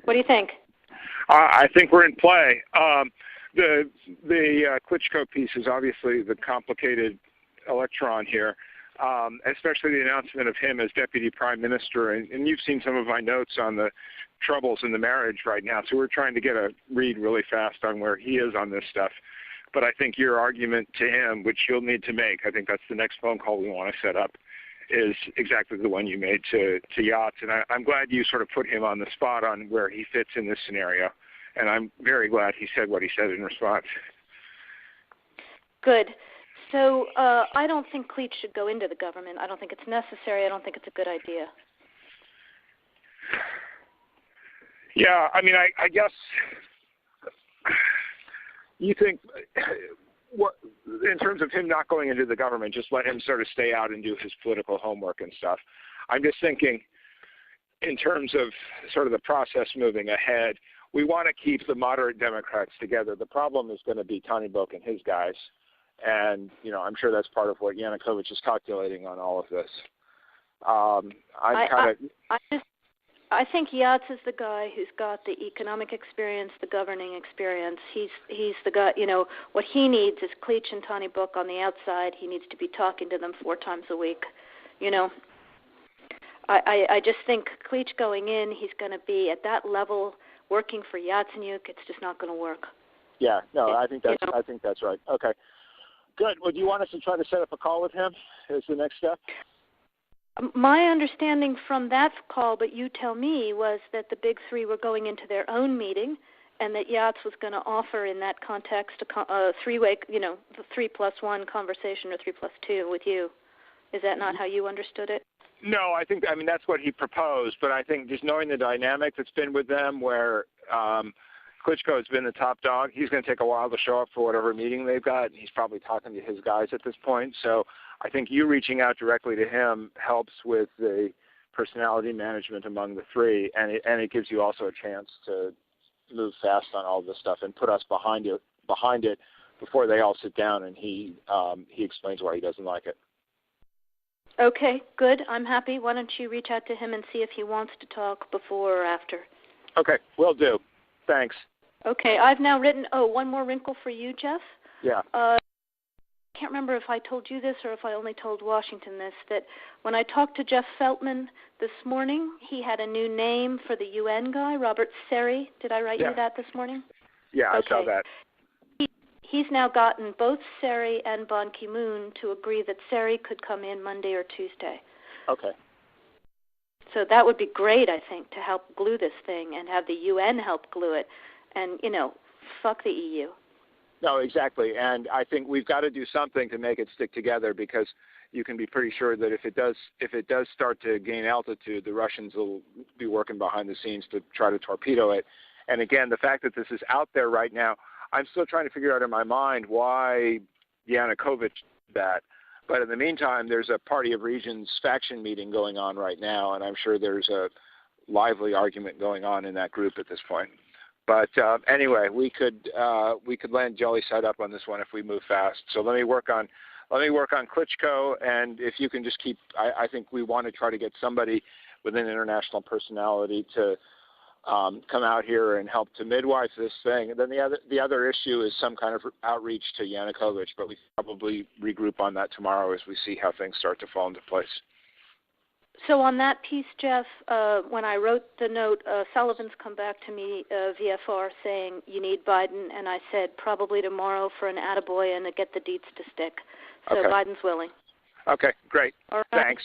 What do you think? I think we're in play. The Klitschko piece is obviously the complicated electron here, especially the announcement of him as deputy prime minister. And you've seen some of my notes on the troubles in the marriage right now, so we're trying to get a read really fast on where he is on this stuff. But I think your argument to him, which you'll need to make, I think that's the next phone call we want to set up, is exactly the one you made to Yachts. And I'm glad you sort of put him on the spot on where he fits in this scenario. And I'm very glad he said what he said in response. Good. So I don't think Klitsch should go into the government. I don't think it's necessary. I don't think it's a good idea. Yeah, I mean, I guess you think, what, in terms of him not going into the government, just let him sort of stay out and do his political homework and stuff. I'm just thinking in terms of sort of the process moving ahead, we want to keep the moderate Democrats together. The problem is going to be Tony Book and his guys. And, you know, I'm sure that's part of what Yanukovych is calculating on all of this. I think Yachts is the guy who's got the economic experience, the governing experience. He's the guy, you know, what he needs is Klitsch and Tony Book on the outside. He needs to be talking to them 4 times a week, you know. I just think Klitsch going in, he's going to be at that level working for Yatsenyuk. It's just not going to work. Yeah, no, I think that's right. Okay, good. Well, do you want us to try to set up a call with him as the next step? My understanding from that call, but you tell me, was that the big three were going into their own meeting, and that Yachts was going to offer in that context a three-way, you know, the 3+1 conversation or 3+2 with you. Is that not how you understood it? No, I mean, that's what he proposed, but I think just knowing the dynamic that's been with them where Klitschko has been the top dog, he's going to take a while to show up for whatever meeting they've got, and he's probably talking to his guys at this point. So I think you reaching out directly to him helps with the personality management among the three, and it gives you also a chance to move fast on all this stuff and put us behind it before they all sit down and he explains why he doesn't like it. Okay, good. I'm happy. Why don't you reach out to him and see if he wants to talk before or after? Okay, will do. Thanks. Okay, I've now written, one more wrinkle for you, Jeff. Yeah. I can't remember if I told you this or if I only told Washington this, that when I talked to Jeff Feltman this morning, he had a new name for the UN guy, Robert Seri. Did I write you that this morning? Yeah, okay. I saw that. He's now gotten both Seri and Ban Ki-moon to agree that Seri could come in Monday or Tuesday. Okay. So that would be great, I think, to help glue this thing and have the UN help glue it. And, you know, fuck the EU. No, exactly. And I think we've got to do something to make it stick together, because you can be pretty sure that if it does start to gain altitude, the Russians will be working behind the scenes to try to torpedo it. And again, the fact that this is out there right now, I'm still trying to figure out in my mind why Yanukovych did that. But in the meantime, there's a Party of Regions faction meeting going on right now, and I'm sure there's a lively argument going on in that group at this point. But anyway, we could land jelly side up on this one if we move fast. So let me work on Klitschko, and if you can just keep, I think we want to try to get somebody with an international personality to come out here and help to midwife this thing. And then the other issue is some kind of outreach to Yanukovych, but we probably regroup on that tomorrow as we see how things start to fall into place. So on that piece, Jeff, when I wrote the note, Sullivan's come back to me, VFR, saying you need Biden, and I said probably tomorrow for an attaboy and to get the deets to stick. So okay. Biden's willing. Okay, great. All right. Thanks.